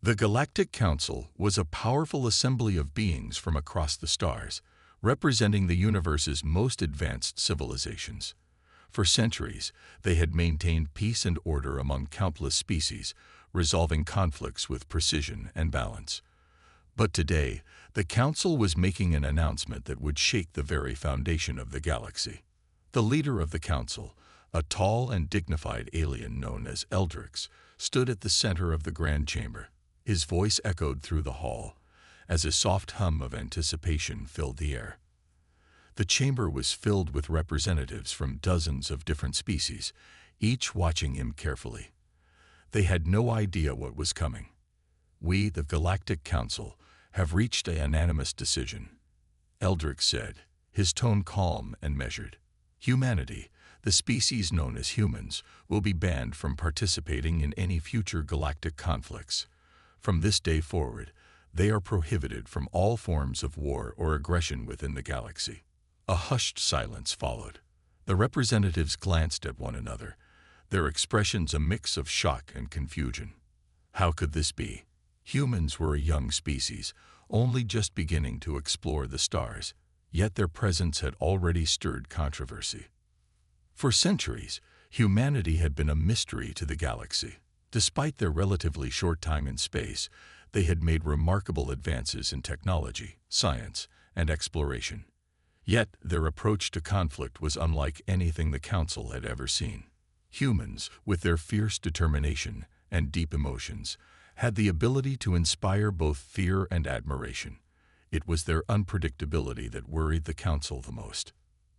The Galactic Council was a powerful assembly of beings from across the stars, representing the universe's most advanced civilizations. For centuries, they had maintained peace and order among countless species, resolving conflicts with precision and balance. But today, the Council was making an announcement that would shake the very foundation of the galaxy. The leader of the Council, a tall and dignified alien known as Eldrix, stood at the center of the Grand Chamber. His voice echoed through the hall, as a soft hum of anticipation filled the air. The chamber was filled with representatives from dozens of different species, each watching him carefully. They had no idea what was coming. "We, the Galactic Council, have reached a unanimous decision," Eldrix said, his tone calm and measured. "Humanity, the species known as humans, will be banned from participating in any future galactic conflicts. From this day forward, they are prohibited from all forms of war or aggression within the galaxy." A hushed silence followed. The representatives glanced at one another, their expressions a mix of shock and confusion. How could this be? Humans were a young species, only just beginning to explore the stars, yet their presence had already stirred controversy. For centuries, humanity had been a mystery to the galaxy. Despite their relatively short time in space, they had made remarkable advances in technology, science, and exploration. Yet their approach to conflict was unlike anything the Council had ever seen. Humans, with their fierce determination and deep emotions, had the ability to inspire both fear and admiration. It was their unpredictability that worried the Council the most.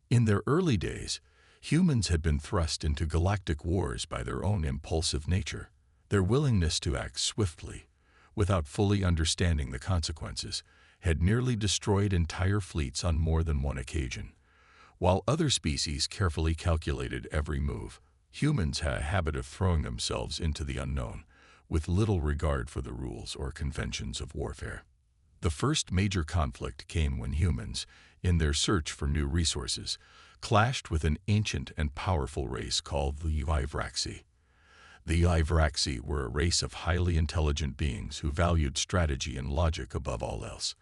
In their early days, humans had been thrust into galactic wars by their own impulsive nature. Their willingness to act swiftly, without fully understanding the consequences, had nearly destroyed entire fleets on more than one occasion. While other species carefully calculated every move, humans had a habit of throwing themselves into the unknown, with little regard for the rules or conventions of warfare. The first major conflict came when humans, in their search for new resources, clashed with an ancient and powerful race called the Ivraxi. The Ivraxi were a race of highly intelligent beings who valued strategy and logic above all else.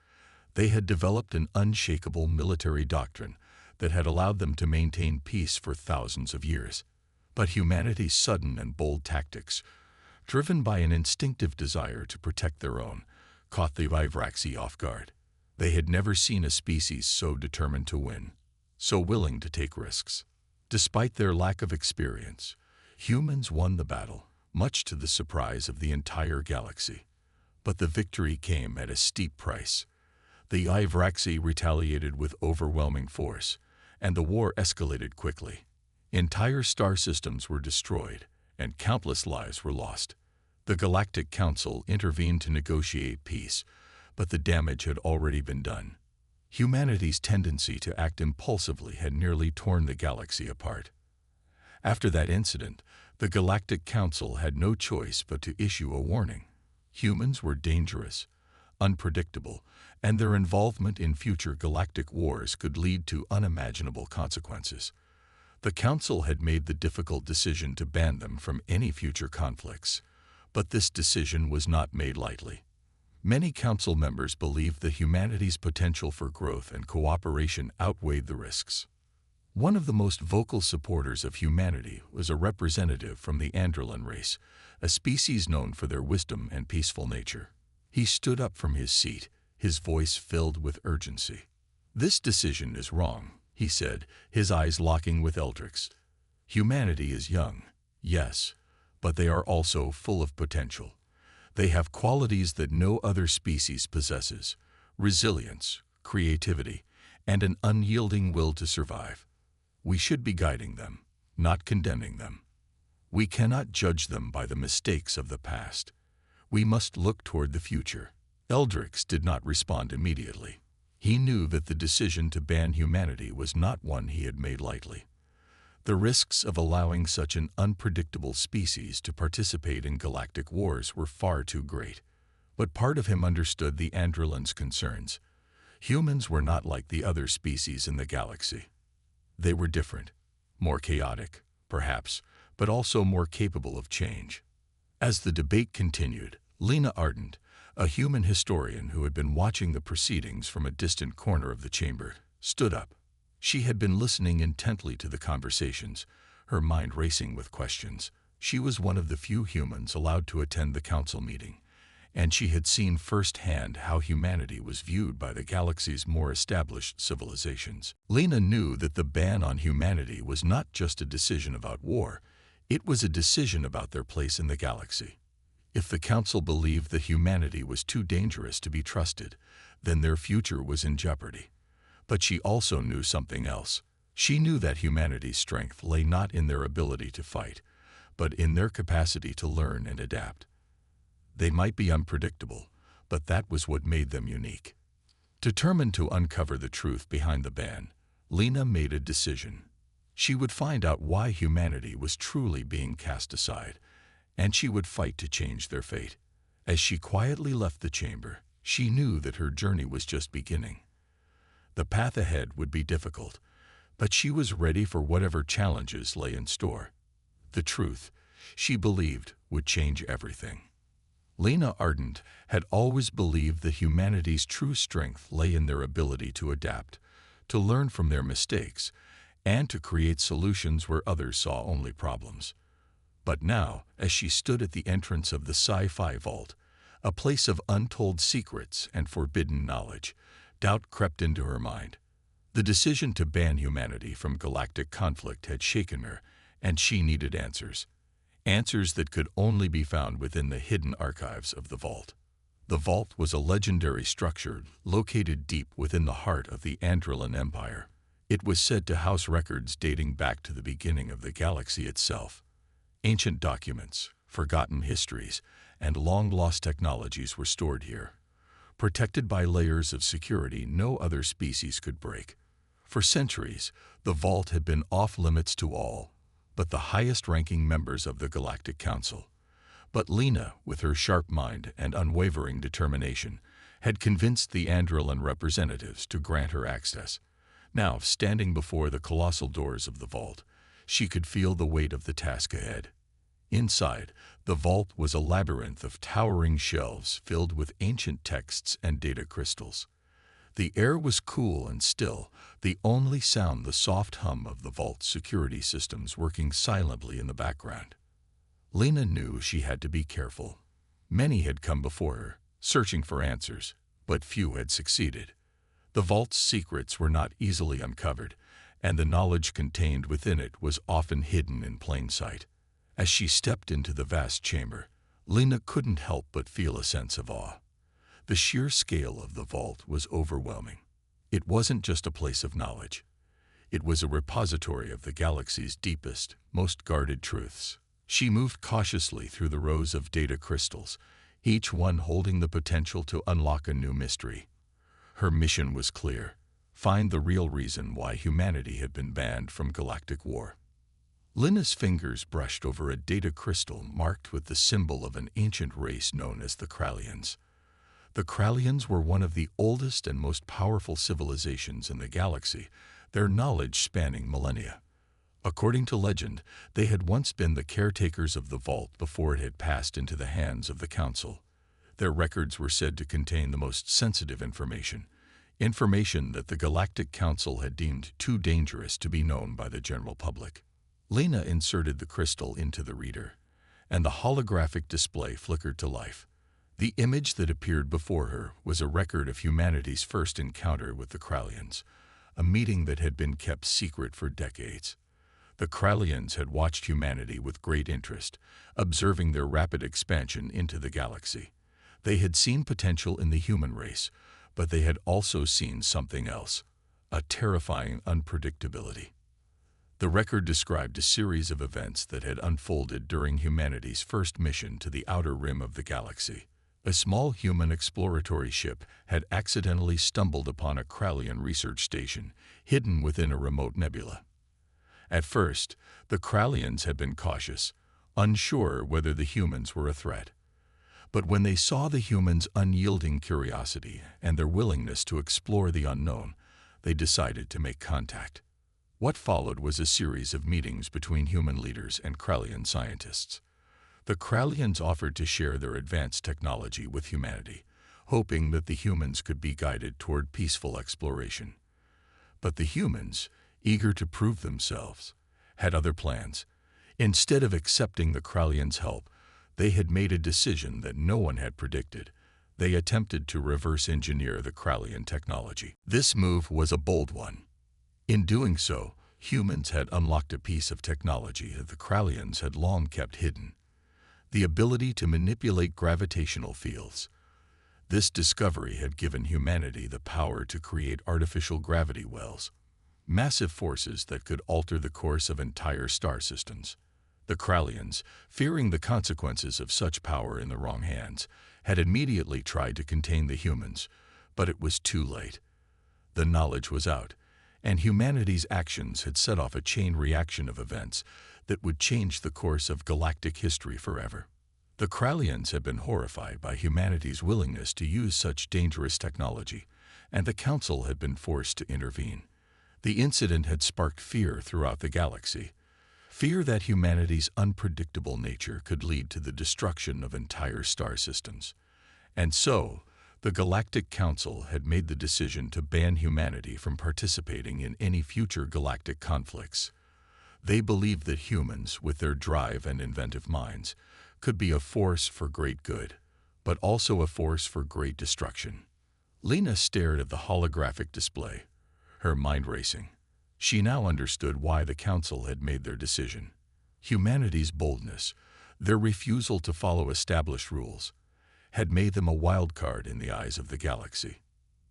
They had developed an unshakable military doctrine that had allowed them to maintain peace for thousands of years. But humanity's sudden and bold tactics, driven by an instinctive desire to protect their own, caught the Ivraxi off guard. They had never seen a species so determined to win, so willing to take risks. Despite their lack of experience, humans won the battle, much to the surprise of the entire galaxy. But the victory came at a steep price. The Ivraxi retaliated with overwhelming force, and the war escalated quickly. Entire star systems were destroyed, and countless lives were lost. The Galactic Council intervened to negotiate peace, but the damage had already been done. Humanity's tendency to act impulsively had nearly torn the galaxy apart. After that incident, the Galactic Council had no choice but to issue a warning. Humans were dangerous, unpredictable, and their involvement in future galactic wars could lead to unimaginable consequences. The Council had made the difficult decision to ban them from any future conflicts, but this decision was not made lightly. Many Council members believed that humanity's potential for growth and cooperation outweighed the risks. One of the most vocal supporters of humanity was a representative from the Androlan race, a species known for their wisdom and peaceful nature. He stood up from his seat, his voice filled with urgency. "This decision is wrong," he said, his eyes locking with Eldrix. "Humanity is young, yes, but they are also full of potential. They have qualities that no other species possesses: resilience, creativity, and an unyielding will to survive. We should be guiding them, not condemning them. We cannot judge them by the mistakes of the past. We must look toward the future." Eldrix did not respond immediately. He knew that the decision to ban humanity was not one he had made lightly. The risks of allowing such an unpredictable species to participate in galactic wars were far too great. But part of him understood the Androlan's concerns. Humans were not like the other species in the galaxy. They were different, more chaotic, perhaps, but also more capable of change. As the debate continued, Lena Ardent, a human historian who had been watching the proceedings from a distant corner of the chamber, stood up. She had been listening intently to the conversations, her mind racing with questions. She was one of the few humans allowed to attend the council meeting, and she had seen firsthand how humanity was viewed by the galaxy's more established civilizations. Lena knew that the ban on humanity was not just a decision about war, it was a decision about their place in the galaxy. If the council believed that humanity was too dangerous to be trusted, then their future was in jeopardy. But she also knew something else. She knew that humanity's strength lay not in their ability to fight, but in their capacity to learn and adapt. They might be unpredictable, but that was what made them unique. Determined to uncover the truth behind the ban, Lena made a decision. She would find out why humanity was truly being cast aside, and she would fight to change their fate. As she quietly left the chamber, she knew that her journey was just beginning. The path ahead would be difficult, but she was ready for whatever challenges lay in store. The truth, she believed, would change everything. Lena Ardent had always believed that humanity's true strength lay in their ability to adapt, to learn from their mistakes, and to create solutions where others saw only problems. But now, as she stood at the entrance of the Sci-Fi vault, a place of untold secrets and forbidden knowledge, doubt crept into her mind. The decision to ban humanity from galactic conflict had shaken her, and she needed answers. Answers that could only be found within the hidden archives of the vault. The vault was a legendary structure located deep within the heart of the Androlan Empire. It was said to house records dating back to the beginning of the galaxy itself. Ancient documents, forgotten histories, and long-lost technologies were stored here, protected by layers of security no other species could break. For centuries, the vault had been off-limits to all but the highest-ranking members of the Galactic Council. But Lena, with her sharp mind and unwavering determination, had convinced the Androlan representatives to grant her access. Now, standing before the colossal doors of the vault, she could feel the weight of the task ahead. Inside, the vault was a labyrinth of towering shelves filled with ancient texts and data crystals. The air was cool and still, the only sound the soft hum of the vault's security systems working silently in the background. Lena knew she had to be careful. Many had come before her, searching for answers, but few had succeeded. The vault's secrets were not easily uncovered, and the knowledge contained within it was often hidden in plain sight. As she stepped into the vast chamber, Lena couldn't help but feel a sense of awe. The sheer scale of the vault was overwhelming. It wasn't just a place of knowledge. It was a repository of the galaxy's deepest, most guarded truths. She moved cautiously through the rows of data crystals, each one holding the potential to unlock a new mystery. Her mission was clear: find the real reason why humanity had been banned from galactic war. Lena's fingers brushed over a data crystal marked with the symbol of an ancient race known as the Krallians. The Krallians were one of the oldest and most powerful civilizations in the galaxy, their knowledge spanning millennia. According to legend, they had once been the caretakers of the vault before it had passed into the hands of the Council. Their records were said to contain the most sensitive information that the Galactic Council had deemed too dangerous to be known by the general public. Lena inserted the crystal into the reader, and the holographic display flickered to life. The image that appeared before her was a record of humanity's first encounter with the Krallians, a meeting that had been kept secret for decades. The Krallians had watched humanity with great interest, observing their rapid expansion into the galaxy. They had seen potential in the human race, but they had also seen something else: a terrifying unpredictability. The record described a series of events that had unfolded during humanity's first mission to the outer rim of the galaxy. A small human exploratory ship had accidentally stumbled upon a Krallian research station hidden within a remote nebula. At first, the Krallians had been cautious, unsure whether the humans were a threat. But when they saw the humans' unyielding curiosity and their willingness to explore the unknown, they decided to make contact. What followed was a series of meetings between human leaders and Krallian scientists. The Krallians offered to share their advanced technology with humanity, hoping that the humans could be guided toward peaceful exploration. But the humans, eager to prove themselves, had other plans. Instead of accepting the Krallians' help, they had made a decision that no one had predicted. They attempted to reverse engineer the Krallian technology. This move was a bold one. In doing so, humans had unlocked a piece of technology that the Krallians had long kept hidden: the ability to manipulate gravitational fields. This discovery had given humanity the power to create artificial gravity wells, massive forces that could alter the course of entire star systems. The Krallians, fearing the consequences of such power in the wrong hands, had immediately tried to contain the humans, but it was too late. The knowledge was out, and humanity's actions had set off a chain reaction of events that would change the course of galactic history forever. The Krallians had been horrified by humanity's willingness to use such dangerous technology, and the Council had been forced to intervene. The incident had sparked fear throughout the galaxy, fear that humanity's unpredictable nature could lead to the destruction of entire star systems. And so, the Galactic Council had made the decision to ban humanity from participating in any future galactic conflicts. They believed that humans, with their drive and inventive minds, could be a force for great good, but also a force for great destruction. Lena stared at the holographic display, her mind racing. She now understood why the Council had made their decision. Humanity's boldness, their refusal to follow established rules, had made them a wild card in the eyes of the galaxy.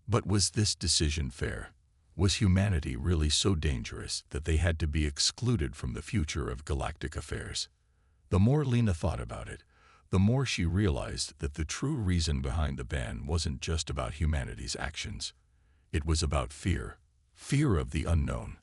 But was this decision fair? Was humanity really so dangerous that they had to be excluded from the future of galactic affairs? The more Lena thought about it, the more she realized that the true reason behind the ban wasn't just about humanity's actions. It was about fear. Fear of the unknown.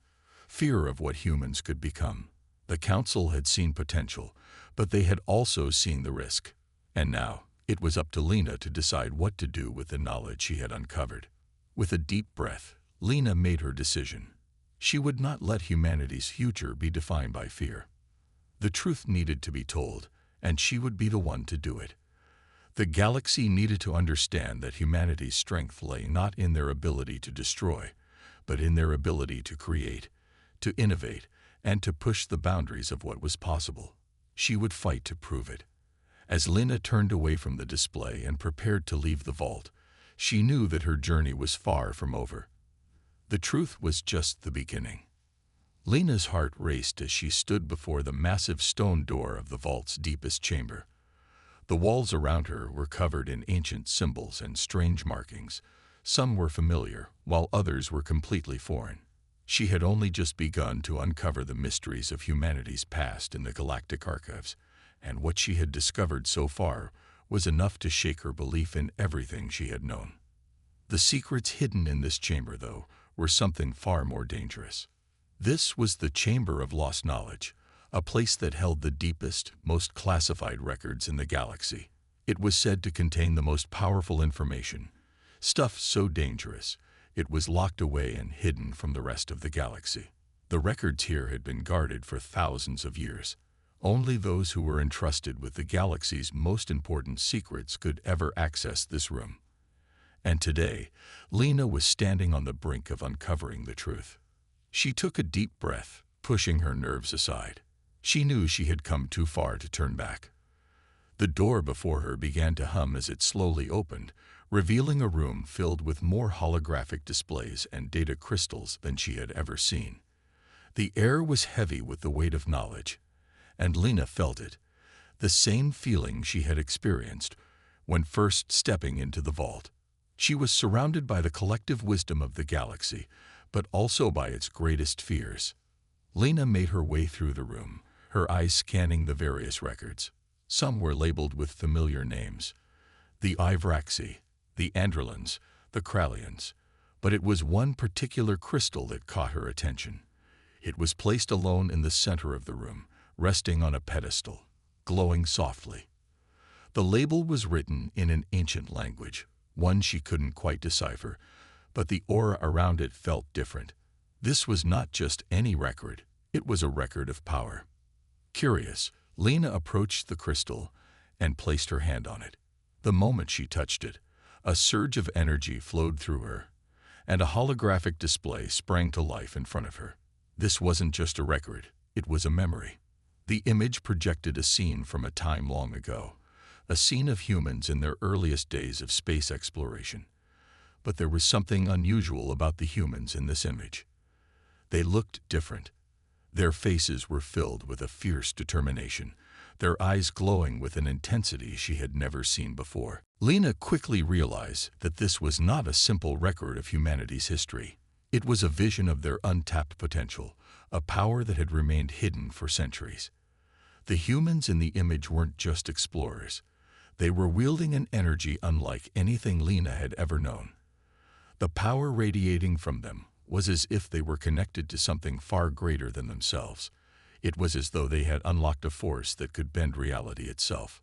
Fear of what humans could become. The Council had seen potential, but they had also seen the risk. And now, it was up to Lena to decide what to do with the knowledge she had uncovered. With a deep breath, Lena made her decision. She would not let humanity's future be defined by fear. The truth needed to be told, and she would be the one to do it. The galaxy needed to understand that humanity's strength lay not in their ability to destroy, but in their ability to create, to innovate, and to push the boundaries of what was possible. She would fight to prove it. As Lena turned away from the display and prepared to leave the vault, she knew that her journey was far from over. The truth was just the beginning. Lena's heart raced as she stood before the massive stone door of the vault's deepest chamber. The walls around her were covered in ancient symbols and strange markings. Some were familiar, while others were completely foreign. She had only just begun to uncover the mysteries of humanity's past in the galactic archives, and what she had discovered so far was enough to shake her belief in everything she had known. The secrets hidden in this chamber, though, were something far more dangerous. This was the Chamber of Lost Knowledge, a place that held the deepest, most classified records in the galaxy. It was said to contain the most powerful information, stuff so dangerous it was locked away and hidden from the rest of the galaxy. The records here had been guarded for thousands of years. Only those who were entrusted with the galaxy's most important secrets could ever access this room. And today, Lena was standing on the brink of uncovering the truth. She took a deep breath, pushing her nerves aside. She knew she had come too far to turn back. The door before her began to hum as it slowly opened, revealing a room filled with more holographic displays and data crystals than she had ever seen. The air was heavy with the weight of knowledge, and Lena felt it, the same feeling she had experienced when first stepping into the vault. She was surrounded by the collective wisdom of the galaxy, but also by its greatest fears. Lena made her way through the room, her eyes scanning the various records. Some were labeled with familiar names: the Ivraxi, the Androlans, the Krallians. But it was one particular crystal that caught her attention. It was placed alone in the center of the room, resting on a pedestal, glowing softly. The label was written in an ancient language, one she couldn't quite decipher, but the aura around it felt different. This was not just any record, it was a record of power. Curious, Lena approached the crystal and placed her hand on it. The moment she touched it, a surge of energy flowed through her, and a holographic display sprang to life in front of her. This wasn't just a record, it was a memory. The image projected a scene from a time long ago, a scene of humans in their earliest days of space exploration. But there was something unusual about the humans in this image. They looked different. Their faces were filled with a fierce determination, their eyes glowing with an intensity she had never seen before. Lena quickly realized that this was not a simple record of humanity's history. It was a vision of their untapped potential, a power that had remained hidden for centuries. The humans in the image weren't just explorers. They were wielding an energy unlike anything Lena had ever known. The power radiating from them was as if they were connected to something far greater than themselves. It was as though they had unlocked a force that could bend reality itself.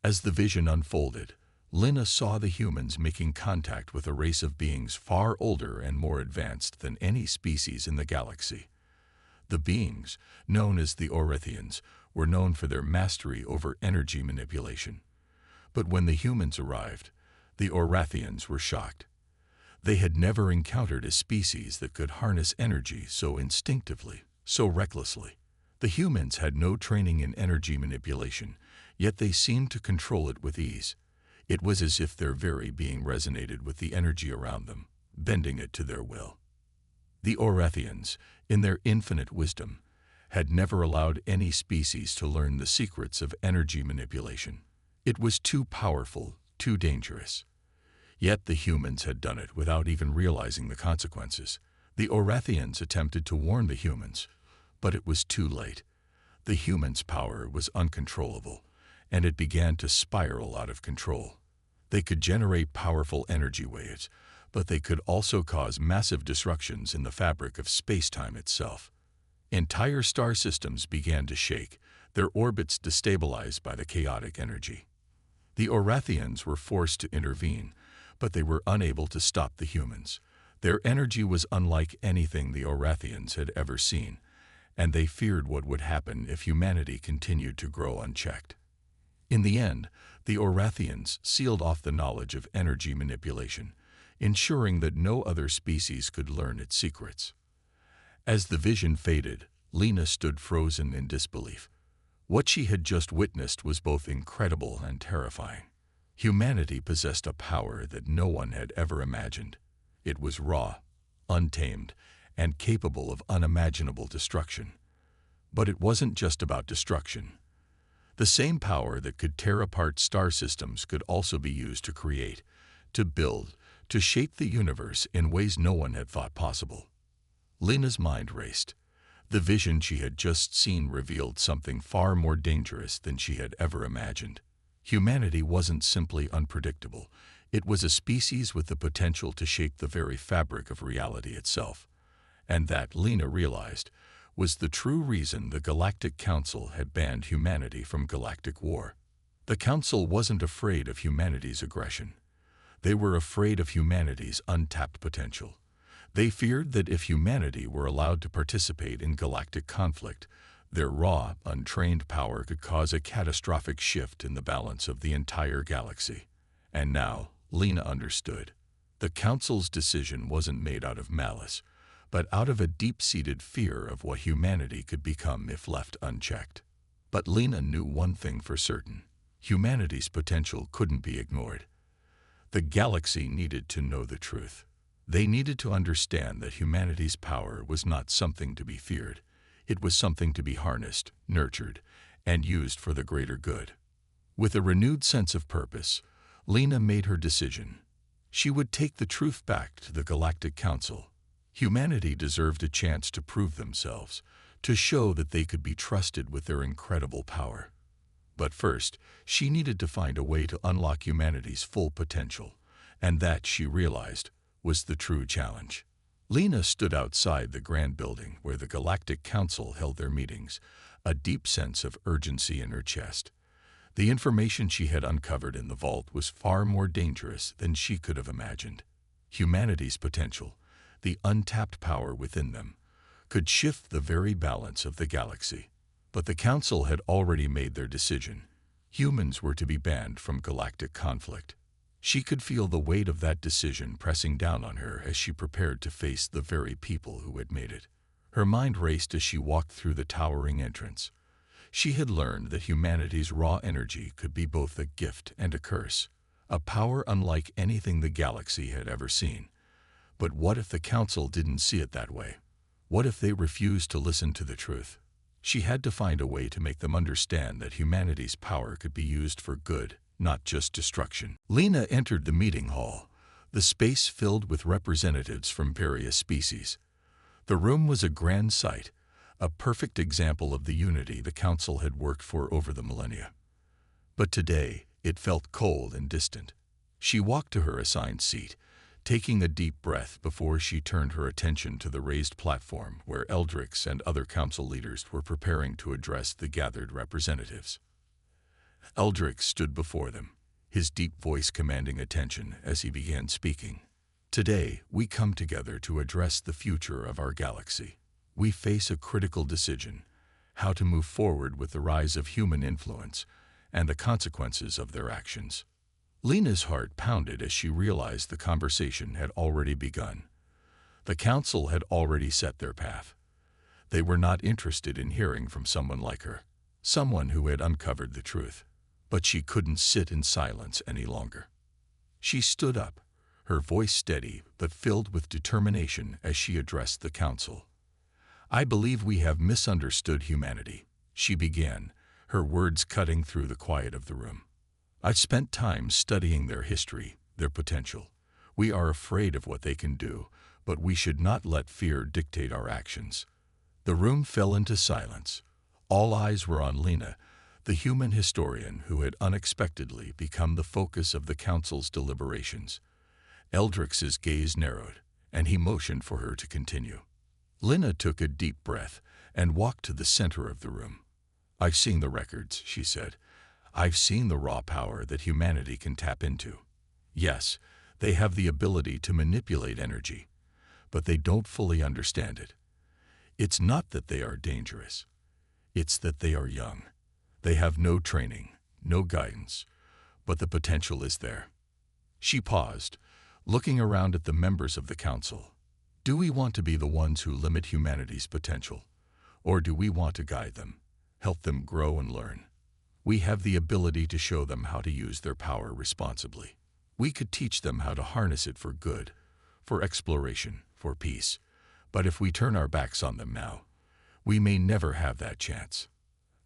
As the vision unfolded, Lena saw the humans making contact with a race of beings far older and more advanced than any species in the galaxy. The beings, known as the Orcs, were known for their mastery over energy manipulation. But when the humans arrived, the Orcs were shocked. They had never encountered a species that could harness energy so instinctively, so recklessly. The humans had no training in energy manipulation, yet they seemed to control it with ease. It was as if their very being resonated with the energy around them, bending it to their will. The Orcs, in their infinite wisdom, had never allowed any species to learn the secrets of energy manipulation. It was too powerful, too dangerous. Yet the humans had done it without even realizing the consequences. The Orcs attempted to warn the humans, but it was too late. The humans' power was uncontrollable, and it began to spiral out of control. They could generate powerful energy waves, but they could also cause massive disruptions in the fabric of space-time itself. Entire star systems began to shake, their orbits destabilized by the chaotic energy. The Orcs were forced to intervene, but they were unable to stop the humans. Their energy was unlike anything the Orcs had ever seen, and they feared what would happen if humanity continued to grow unchecked. In the end, the Orcs sealed off the knowledge of energy manipulation, ensuring that no other species could learn its secrets. As the vision faded, Lena stood frozen in disbelief. What she had just witnessed was both incredible and terrifying. Humanity possessed a power that no one had ever imagined. It was raw, untamed, and capable of unimaginable destruction. But it wasn't just about destruction. The same power that could tear apart star systems could also be used to create, to build, to shape the universe in ways no one had thought possible. Lena's mind raced. The vision she had just seen revealed something far more dangerous than she had ever imagined. Humanity wasn't simply unpredictable. It was a species with the potential to shape the very fabric of reality itself. And that, Lena realized, was the true reason the Galactic Council had banned humanity from galactic war. The Council wasn't afraid of humanity's aggression. They were afraid of humanity's untapped potential. They feared that if humanity were allowed to participate in galactic conflict, their raw, untrained power could cause a catastrophic shift in the balance of the entire galaxy. And now, Lena understood. The Council's decision wasn't made out of malice, but out of a deep-seated fear of what humanity could become if left unchecked. But Lena knew one thing for certain. Humanity's potential couldn't be ignored. The galaxy needed to know the truth. They needed to understand that humanity's power was not something to be feared. It was something to be harnessed, nurtured, and used for the greater good. With a renewed sense of purpose, Lena made her decision. She would take the truth back to the Galactic Council. Humanity deserved a chance to prove themselves, to show that they could be trusted with their incredible power. But first, she needed to find a way to unlock humanity's full potential, and that, she realized, was the true challenge. Lena stood outside the grand building where the Galactic Council held their meetings, a deep sense of urgency in her chest. The information she had uncovered in the vault was far more dangerous than she could have imagined. Humanity's potential, the untapped power within them, could shift the very balance of the galaxy. But the Council had already made their decision. Humans were to be banned from galactic conflict. She could feel the weight of that decision pressing down on her as she prepared to face the very people who had made it. Her mind raced as she walked through the towering entrance. She had learned that humanity's raw energy could be both a gift and a curse, a power unlike anything the galaxy had ever seen. But what if the Council didn't see it that way? What if they refused to listen to the truth? She had to find a way to make them understand that humanity's power could be used for good, not just destruction. Lena entered the meeting hall, the space filled with representatives from various species. The room was a grand sight, a perfect example of the unity the Council had worked for over the millennia. But today, it felt cold and distant. She walked to her assigned seat, taking a deep breath before she turned her attention to the raised platform where Eldrix and other council leaders were preparing to address the gathered representatives. Eldrix stood before them, his deep voice commanding attention as he began speaking. Today, we come together to address the future of our galaxy. We face a critical decision: how to move forward with the rise of human influence and the consequences of their actions. Lena's heart pounded as she realized the conversation had already begun. The Council had already set their path. They were not interested in hearing from someone like her, someone who had uncovered the truth. But she couldn't sit in silence any longer. She stood up, her voice steady but filled with determination as she addressed the Council. "I believe we have misunderstood humanity," she began, her words cutting through the quiet of the room. "I've spent time studying their history, their potential. We are afraid of what they can do, but we should not let fear dictate our actions." The room fell into silence. All eyes were on Lena, the human historian who had unexpectedly become the focus of the Council's deliberations. Eldrix's gaze narrowed, and he motioned for her to continue. Lena took a deep breath and walked to the center of the room. "I've seen the records," she said. "I've seen the raw power that humanity can tap into. Yes, they have the ability to manipulate energy, but they don't fully understand it. It's not that they are dangerous. It's that they are young. They have no training, no guidance, but the potential is there." She paused, looking around at the members of the Council. Do we want to be the ones who limit humanity's potential? Or do we want to guide them, help them grow and learn? We have the ability to show them how to use their power responsibly. We could teach them how to harness it for good, for exploration, for peace. But if we turn our backs on them now, we may never have that chance.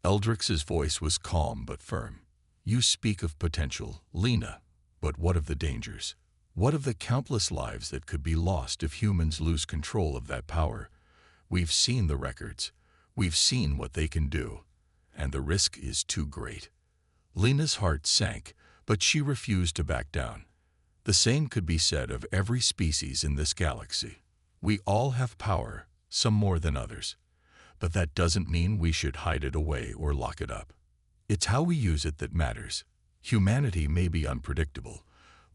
Eldrix's voice was calm but firm. "You speak of potential, Lena, but what of the dangers? What of the countless lives that could be lost if humans lose control of that power? We've seen the records. We've seen what they can do, and the risk is too great." Lena's heart sank, but she refused to back down. The same could be said of every species in this galaxy. We all have power, some more than others. But that doesn't mean we should hide it away or lock it up. It's how we use it that matters. Humanity may be unpredictable,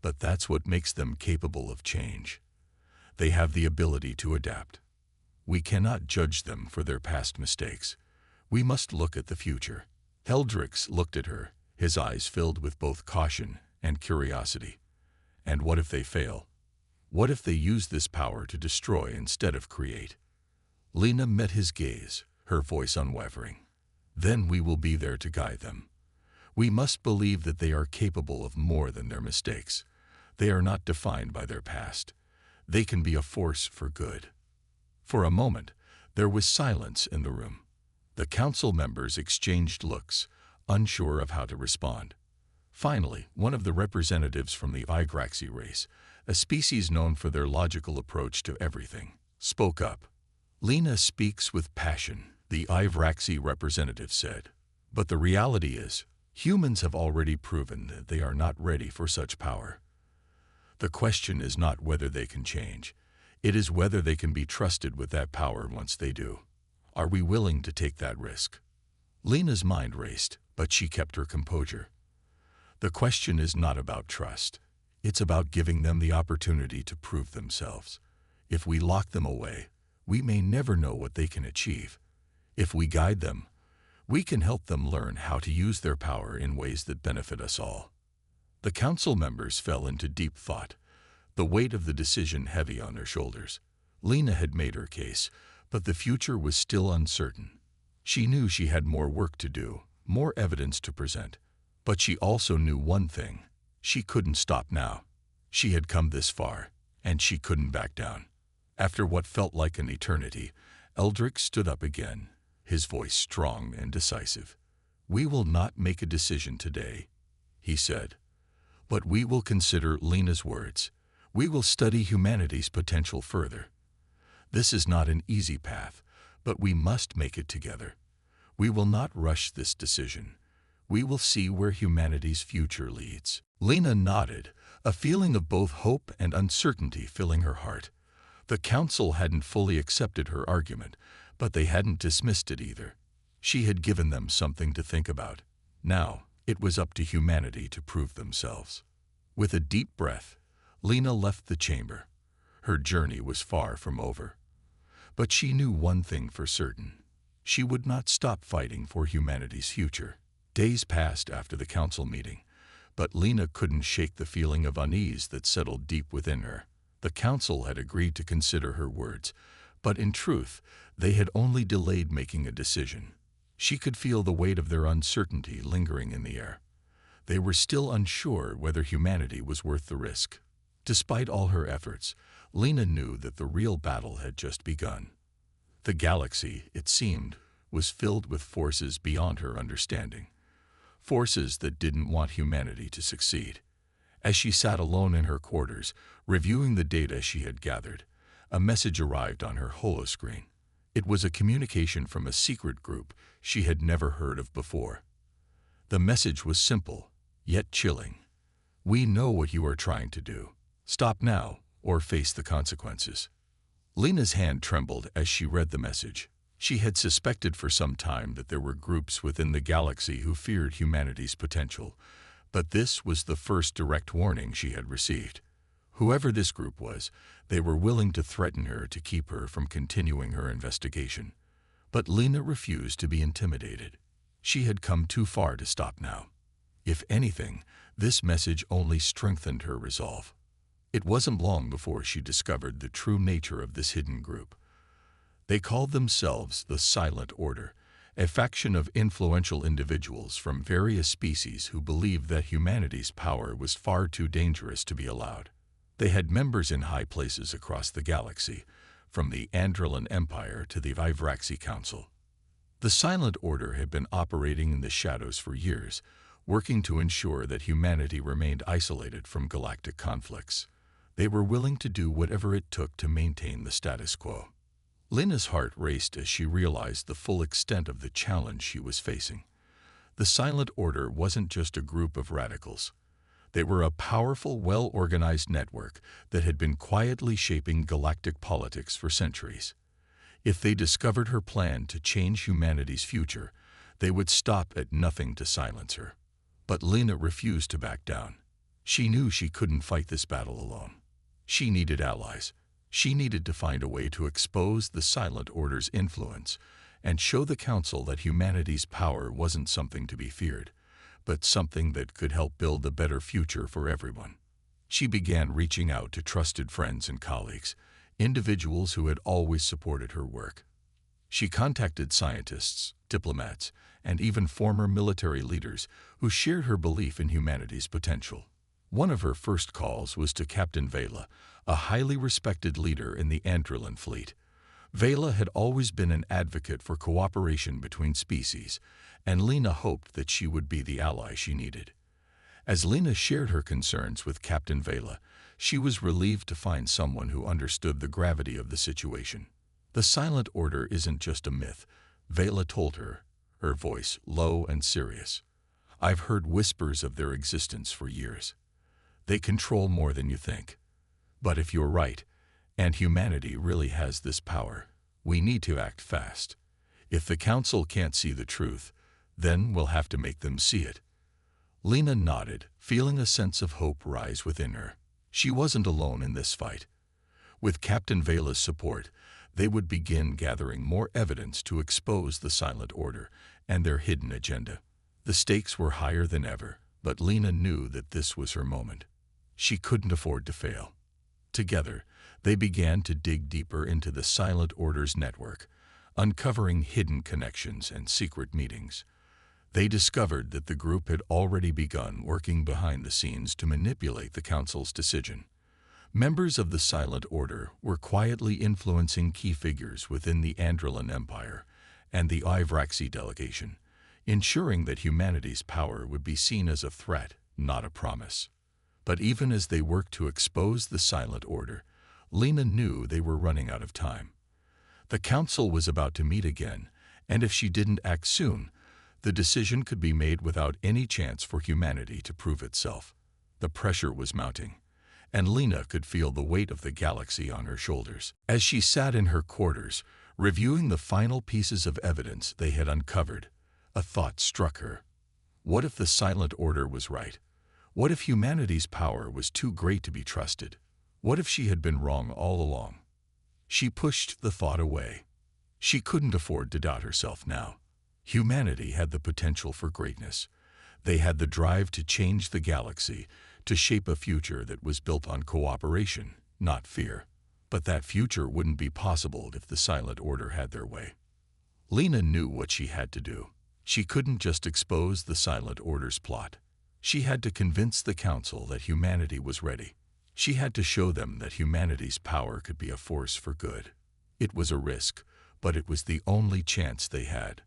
but that's what makes them capable of change. They have the ability to adapt. We cannot judge them for their past mistakes. We must look at the future. Eldrix looked at her, his eyes filled with both caution and curiosity. And what if they fail? What if they use this power to destroy instead of create? Lena met his gaze, her voice unwavering. Then we will be there to guide them. We must believe that they are capable of more than their mistakes. They are not defined by their past. They can be a force for good. For a moment, there was silence in the room. The council members exchanged looks, unsure of how to respond. Finally, one of the representatives from the Igraxi race, a species known for their logical approach to everything, spoke up. "Lena speaks with passion," the Igraxi representative said. "But the reality is, humans have already proven that they are not ready for such power. The question is not whether they can change. It is whether they can be trusted with that power once they do. Are we willing to take that risk?" Lena's mind raced, but she kept her composure. The question is not about trust. It's about giving them the opportunity to prove themselves. If we lock them away, we may never know what they can achieve. If we guide them, We can help them learn how to use their power in ways that benefit us all." The council members fell into deep thought, the weight of the decision heavy on their shoulders. Lena had made her case, but the future was still uncertain. She knew she had more work to do, more evidence to present. But she also knew one thing: she couldn't stop now. She had come this far, and she couldn't back down. After what felt like an eternity, Eldrick stood up again, his voice strong and decisive. "We will not make a decision today," he said, "but we will consider Lena's words. We will study humanity's potential further. This is not an easy path, but we must make it together. We will not rush this decision. We will see where humanity's future leads." Lena nodded, a feeling of both hope and uncertainty filling her heart. The council hadn't fully accepted her argument, but they hadn't dismissed it either. She had given them something to think about. Now, it was up to humanity to prove themselves. With a deep breath, Lena left the chamber. Her journey was far from over. But she knew one thing for certain: she would not stop fighting for humanity's future. Days passed after the council meeting, but Lena couldn't shake the feeling of unease that settled deep within her. The council had agreed to consider her words, but in truth, they had only delayed making a decision. She could feel the weight of their uncertainty lingering in the air. They were still unsure whether humanity was worth the risk. Despite all her efforts, Lena knew that the real battle had just begun. The galaxy, it seemed, was filled with forces beyond her understanding. Forces that didn't want humanity to succeed. As she sat alone in her quarters, reviewing the data she had gathered, a message arrived on her holoscreen. It was a communication from a secret group she had never heard of before. The message was simple, yet chilling. "We know what you are trying to do. Stop now, or face the consequences." Lena's hand trembled as she read the message. She had suspected for some time that there were groups within the galaxy who feared humanity's potential, but this was the first direct warning she had received. Whoever this group was, they were willing to threaten her to keep her from continuing her investigation. But Lena refused to be intimidated. She had come too far to stop now. If anything, this message only strengthened her resolve. It wasn't long before she discovered the true nature of this hidden group. They called themselves the Silent Order, a faction of influential individuals from various species who believed that humanity's power was far too dangerous to be allowed. They had members in high places across the galaxy, from the Androlan Empire to the Vivraxi Council. The Silent Order had been operating in the shadows for years, working to ensure that humanity remained isolated from galactic conflicts. They were willing to do whatever it took to maintain the status quo. Lena's heart raced as she realized the full extent of the challenge she was facing. The Silent Order wasn't just a group of radicals. They were a powerful, well-organized network that had been quietly shaping galactic politics for centuries. If they discovered her plan to change humanity's future, they would stop at nothing to silence her. But Lena refused to back down. She knew she couldn't fight this battle alone. She needed allies. She needed to find a way to expose the Silent Order's influence and show the Council that humanity's power wasn't something to be feared, but something that could help build a better future for everyone. She began reaching out to trusted friends and colleagues, individuals who had always supported her work. She contacted scientists, diplomats, and even former military leaders who shared her belief in humanity's potential. One of her first calls was to Captain Vela, a highly respected leader in the Androlan fleet. Vela had always been an advocate for cooperation between species, and Lena hoped that she would be the ally she needed. As Lena shared her concerns with Captain Vela, she was relieved to find someone who understood the gravity of the situation. "The Silent Order isn't just a myth," Vela told her, her voice low and serious. "I've heard whispers of their existence for years. They control more than you think. But if you're right, and humanity really has this power, we need to act fast. If the Council can't see the truth, then we'll have to make them see it." Lena nodded, feeling a sense of hope rise within her. She wasn't alone in this fight. With Captain Vela's support, they would begin gathering more evidence to expose the Silent Order and their hidden agenda. The stakes were higher than ever, but Lena knew that this was her moment. She couldn't afford to fail. Together, they began to dig deeper into the Silent Order's network, uncovering hidden connections and secret meetings. They discovered that the group had already begun working behind the scenes to manipulate the Council's decision. Members of the Silent Order were quietly influencing key figures within the Androlan Empire and the Ivraxi delegation, ensuring that humanity's power would be seen as a threat, not a promise. But even as they worked to expose the Silent Order, Lena knew they were running out of time. The Council was about to meet again, and if she didn't act soon, the decision could be made without any chance for humanity to prove itself. The pressure was mounting, and Lena could feel the weight of the galaxy on her shoulders. As she sat in her quarters, reviewing the final pieces of evidence they had uncovered, a thought struck her. What if the Silent Order was right? What if humanity's power was too great to be trusted? What if she had been wrong all along? She pushed the thought away. She couldn't afford to doubt herself now. Humanity had the potential for greatness. They had the drive to change the galaxy, to shape a future that was built on cooperation, not fear. But that future wouldn't be possible if the Silent Order had their way. Lena knew what she had to do. She couldn't just expose the Silent Order's plot. She had to convince the Council that humanity was ready. She had to show them that humanity's power could be a force for good. It was a risk, but it was the only chance they had.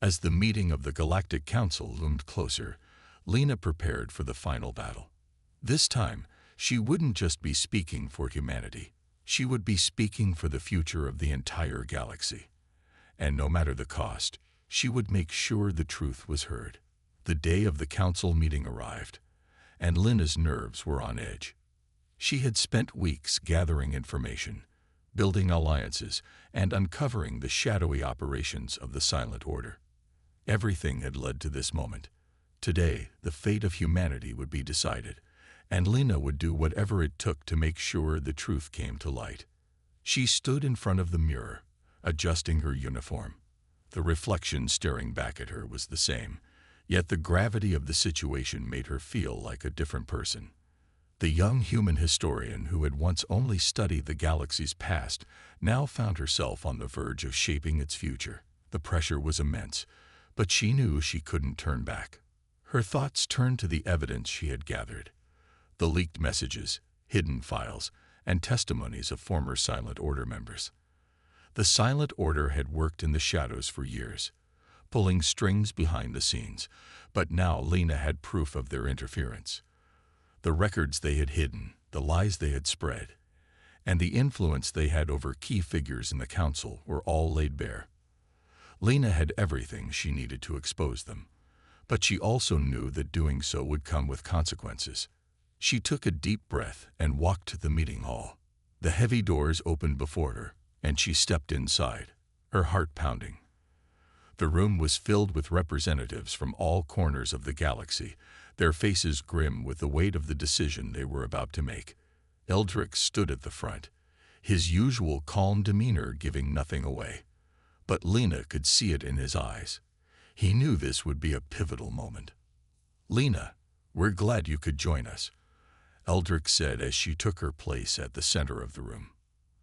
As the meeting of the Galactic Council loomed closer, Lena prepared for the final battle. This time, she wouldn't just be speaking for humanity. She would be speaking for the future of the entire galaxy. And no matter the cost, she would make sure the truth was heard. The day of the council meeting arrived, and Lena's nerves were on edge. She had spent weeks gathering information, building alliances, and uncovering the shadowy operations of the Silent Order. Everything had led to this moment. Today, the fate of humanity would be decided, and Lena would do whatever it took to make sure the truth came to light. She stood in front of the mirror, adjusting her uniform. The reflection staring back at her was the same, yet the gravity of the situation made her feel like a different person. The young human historian who had once only studied the galaxy's past now found herself on the verge of shaping its future. The pressure was immense, but she knew she couldn't turn back. Her thoughts turned to the evidence she had gathered. The leaked messages, hidden files, and testimonies of former Silent Order members. The Silent Order had worked in the shadows for years, pulling strings behind the scenes, but now Lena had proof of their interference. The records they had hidden, the lies they had spread, and the influence they had over key figures in the council were all laid bare. Lena had everything she needed to expose them, but she also knew that doing so would come with consequences. She took a deep breath and walked to the meeting hall. The heavy doors opened before her, and she stepped inside, her heart pounding. The room was filled with representatives from all corners of the galaxy, their faces grim with the weight of the decision they were about to make. Eldrick stood at the front, his usual calm demeanor giving nothing away. But Lena could see it in his eyes. He knew this would be a pivotal moment. "Lena, we're glad you could join us," Eldrick said as she took her place at the center of the room.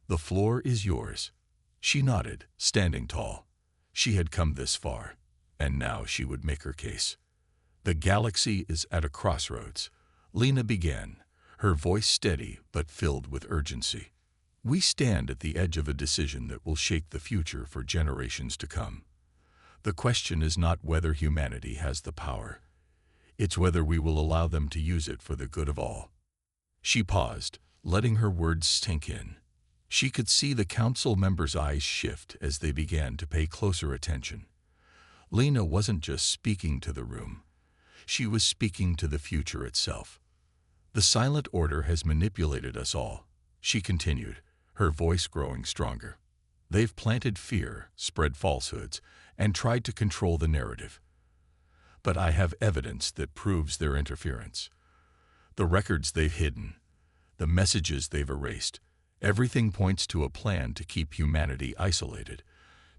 "The floor is yours." She nodded, standing tall. She had come this far, and now she would make her case. "The galaxy is at a crossroads," Lena began, her voice steady but filled with urgency. "We stand at the edge of a decision that will shape the future for generations to come. The question is not whether humanity has the power. It's whether we will allow them to use it for the good of all." She paused, letting her words sink in. She could see the council members' eyes shift as they began to pay closer attention. Lena wasn't just speaking to the room. She was speaking to the future itself. "The Silent Order has manipulated us all," she continued, her voice growing stronger. "They've planted fear, spread falsehoods, and tried to control the narrative. But I have evidence that proves their interference. The records they've hidden, the messages they've erased, everything points to a plan to keep humanity isolated,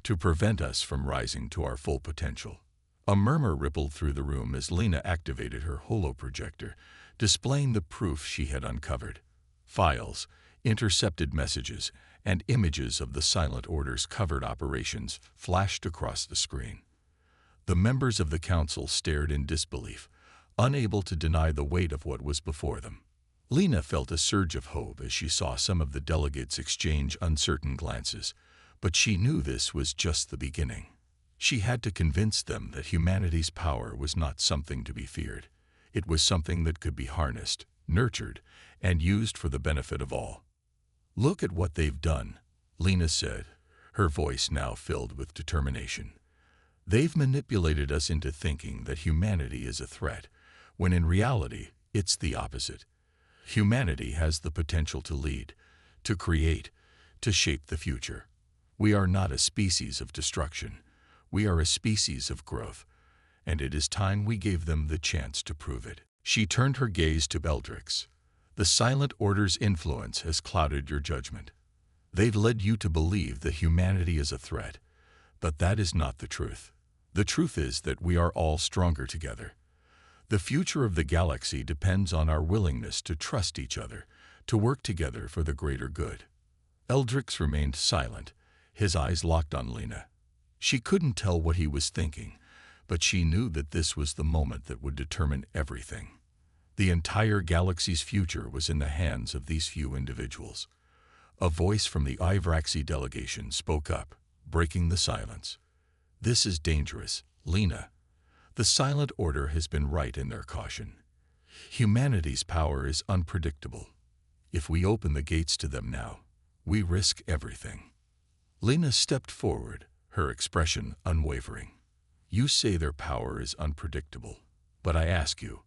to prevent us from rising to our full potential. A murmur rippled through the room as Lena activated her holoprojector, displaying the proof she had uncovered. Files, intercepted messages, and images of the Silent Order's covert operations flashed across the screen. The members of the council stared in disbelief, unable to deny the weight of what was before them. Lena felt a surge of hope as she saw some of the delegates exchange uncertain glances, but she knew this was just the beginning. She had to convince them that humanity's power was not something to be feared. It was something that could be harnessed, nurtured, and used for the benefit of all. "Look at what they've done," Lena said, her voice now filled with determination. "They've manipulated us into thinking that humanity is a threat, when in reality, it's the opposite. Humanity has the potential to lead, to create, to shape the future. We are not a species of destruction. We are a species of growth, and it is time we gave them the chance to prove it." She turned her gaze to Eldrix. "The Silent Order's influence has clouded your judgment. They've led you to believe that humanity is a threat, but that is not the truth. The truth is that we are all stronger together. The future of the galaxy depends on our willingness to trust each other, to work together for the greater good." Eldrix remained silent, his eyes locked on Lena. She couldn't tell what he was thinking, but she knew that this was the moment that would determine everything. The entire galaxy's future was in the hands of these few individuals. A voice from the Ivraxi delegation spoke up, breaking the silence. "This is dangerous, Lena. The Silent Order has been right in their caution. Humanity's power is unpredictable. If we open the gates to them now, we risk everything." Lena stepped forward, her expression unwavering. "You say their power is unpredictable, but I ask you,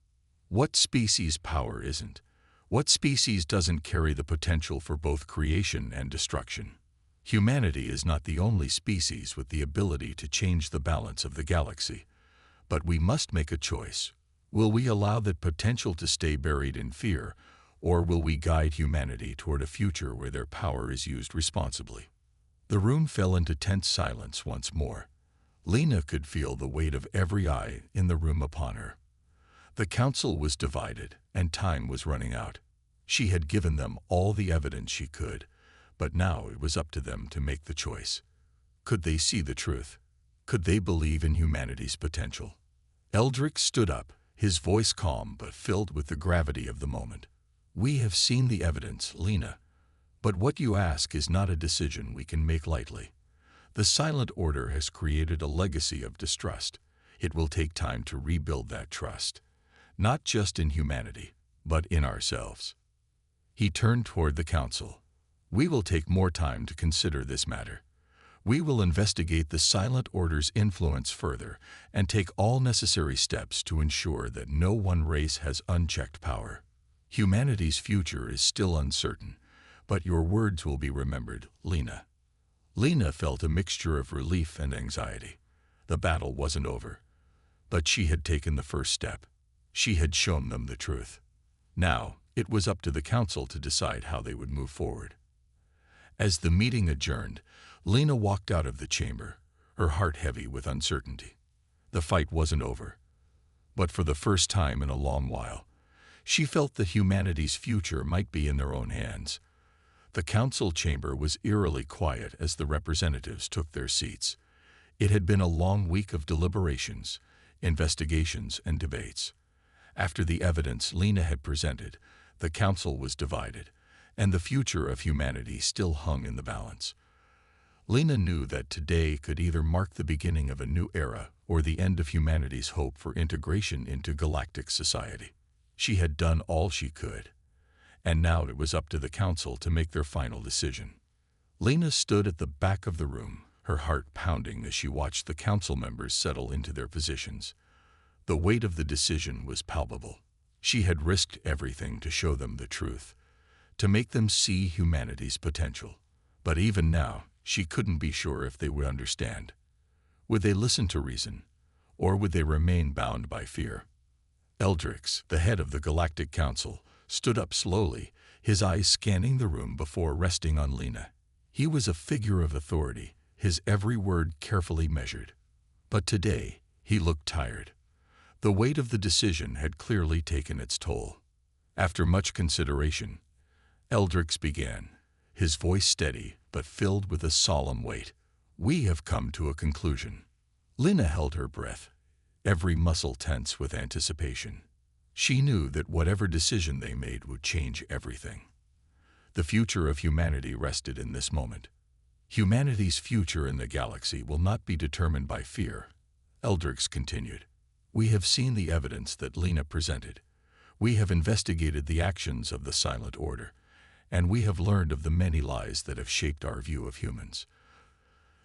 what species' power isn't? What species doesn't carry the potential for both creation and destruction? Humanity is not the only species with the ability to change the balance of the galaxy. But we must make a choice. Will we allow that potential to stay buried in fear, or will we guide humanity toward a future where their power is used responsibly?" The room fell into tense silence once more. Lena could feel the weight of every eye in the room upon her. The council was divided, and time was running out. She had given them all the evidence she could, but now it was up to them to make the choice. Could they see the truth? Could they believe in humanity's potential? Eldrix stood up, his voice calm but filled with the gravity of the moment. "We have seen the evidence, Lena. But what you ask is not a decision we can make lightly. The Silent Order has created a legacy of distrust. It will take time to rebuild that trust, not just in humanity, but in ourselves." He turned toward the council. "We will take more time to consider this matter. We will investigate the Silent Order's influence further and take all necessary steps to ensure that no one race has unchecked power. Humanity's future is still uncertain, but your words will be remembered, Lena." Lena felt a mixture of relief and anxiety. The battle wasn't over, but she had taken the first step. She had shown them the truth. Now, it was up to the council to decide how they would move forward. As the meeting adjourned, Lena walked out of the chamber, her heart heavy with uncertainty. The fight wasn't over, but for the first time in a long while, she felt that humanity's future might be in their own hands. The council chamber was eerily quiet as the representatives took their seats. It had been a long week of deliberations, investigations, and debates. After the evidence Lena had presented, the council was divided, and the future of humanity still hung in the balance. Lena knew that today could either mark the beginning of a new era or the end of humanity's hope for integration into galactic society. She had done all she could, and now it was up to the council to make their final decision. Lena stood at the back of the room, her heart pounding as she watched the council members settle into their positions. The weight of the decision was palpable. She had risked everything to show them the truth, to make them see humanity's potential. But even now, she couldn't be sure if they would understand. Would they listen to reason, or would they remain bound by fear? Eldrix, the head of the Galactic Council, stood up slowly, his eyes scanning the room before resting on Lena. He was a figure of authority, his every word carefully measured. But today, He looked tired. The weight of the decision had clearly taken its toll. After much consideration, Eldrix began, his voice steady but filled with a solemn weight. "We have come to a conclusion." Lina held her breath, every muscle tense with anticipation. She knew that whatever decision they made would change everything. The future of humanity rested in this moment. Humanity's future in the galaxy will not be determined by fear, Eldrix continued. We have seen the evidence that Lina presented. We have investigated the actions of the Silent Order, and we have learned of the many lies that have shaped our view of humans.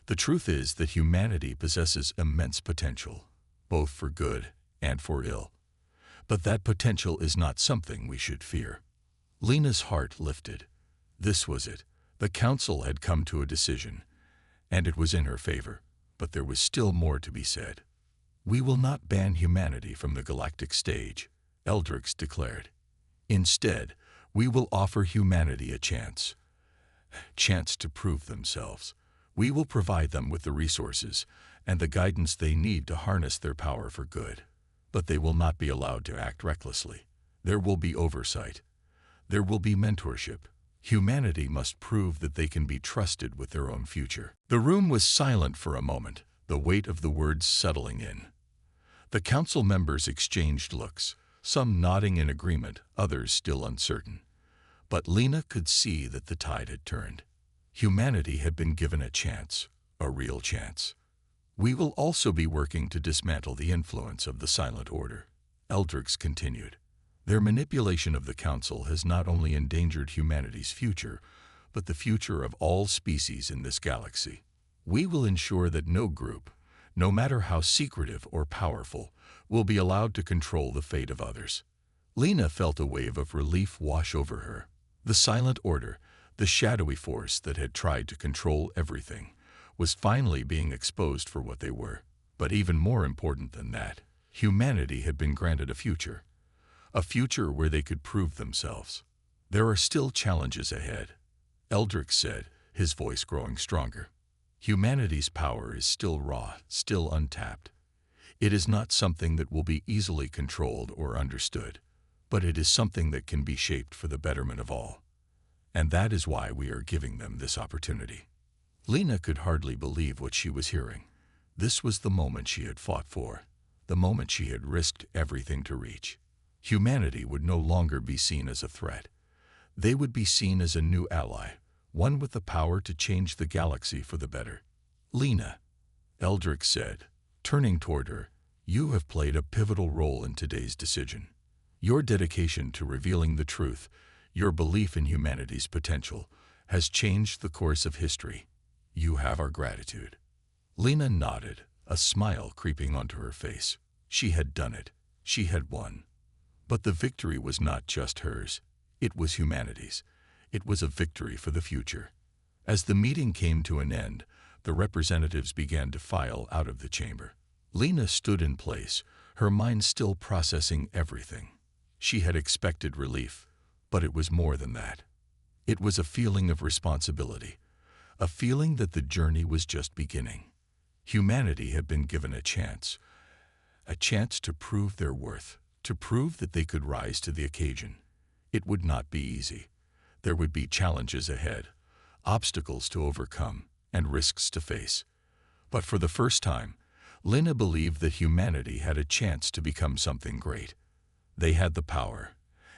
The truth is that humanity possesses immense potential, both for good and for ill. But that potential is not something we should fear. Lina's heart lifted. This was it. The Council had come to a decision, and it was in her favor, but there was still more to be said. We will not ban humanity from the galactic stage, Eldrix declared. Instead, we will offer humanity a chance to prove themselves. We will provide them with the resources and the guidance they need to harness their power for good. But they will not be allowed to act recklessly. There will be oversight. There will be mentorship. Humanity must prove that they can be trusted with their own future. The room was silent for a moment, the weight of the words settling in. The council members exchanged looks, some nodding in agreement, others still uncertain. But Lina could see that the tide had turned. Humanity had been given a chance, a real chance. We will also be working to dismantle the influence of the Silent Order, Eldrix continued. Their manipulation of the Council has not only endangered humanity's future, but the future of all species in this galaxy. We will ensure that no group, no matter how secretive or powerful, will be allowed to control the fate of others. Lina felt a wave of relief wash over her. The Silent Order, the shadowy force that had tried to control everything, was finally being exposed for what they were. But even more important than that, humanity had been granted a future where they could prove themselves. There are still challenges ahead, Eldrix said, his voice growing stronger. Humanity's power is still raw, still untapped. It is not something that will be easily controlled or understood, but it is something that can be shaped for the betterment of all. And that is why we are giving them this opportunity. Lina could hardly believe what she was hearing. This was the moment she had fought for, the moment she had risked everything to reach. Humanity would no longer be seen as a threat. They would be seen as a new ally, one with the power to change the galaxy for the better. Lina, Eldrix said, turning toward her, you have played a pivotal role in today's decision. Your dedication to revealing the truth, your belief in humanity's potential, has changed the course of history. You have our gratitude. Lina nodded, a smile creeping onto her face. She had done it. She had won. But the victory was not just hers. It was humanity's. It was a victory for the future. As the meeting came to an end, the representatives began to file out of the chamber. Lina stood in place, her mind still processing everything. She had expected relief, but it was more than that. It was a feeling of responsibility, a feeling that the journey was just beginning. Humanity had been given a chance to prove their worth, to prove that they could rise to the occasion. It would not be easy. There would be challenges ahead, obstacles to overcome, and risks to face. But for the first time, Lina believed that humanity had a chance to become something great. They had the power,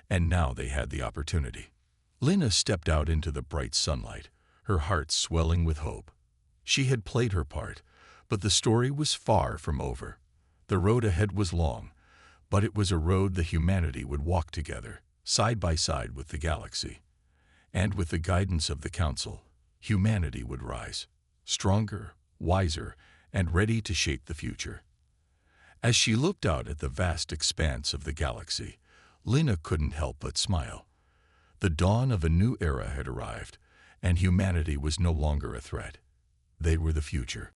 and now they had the opportunity. Lina stepped out into the bright sunlight, her heart swelling with hope. She had played her part, but the story was far from over. The road ahead was long, but it was a road that humanity would walk together, side by side with the galaxy. And with the guidance of the Council, humanity would rise, stronger, wiser, and ready to shape the future. As she looked out at the vast expanse of the galaxy, Lina couldn't help but smile. The dawn of a new era had arrived, and humanity was no longer a threat. They were the future.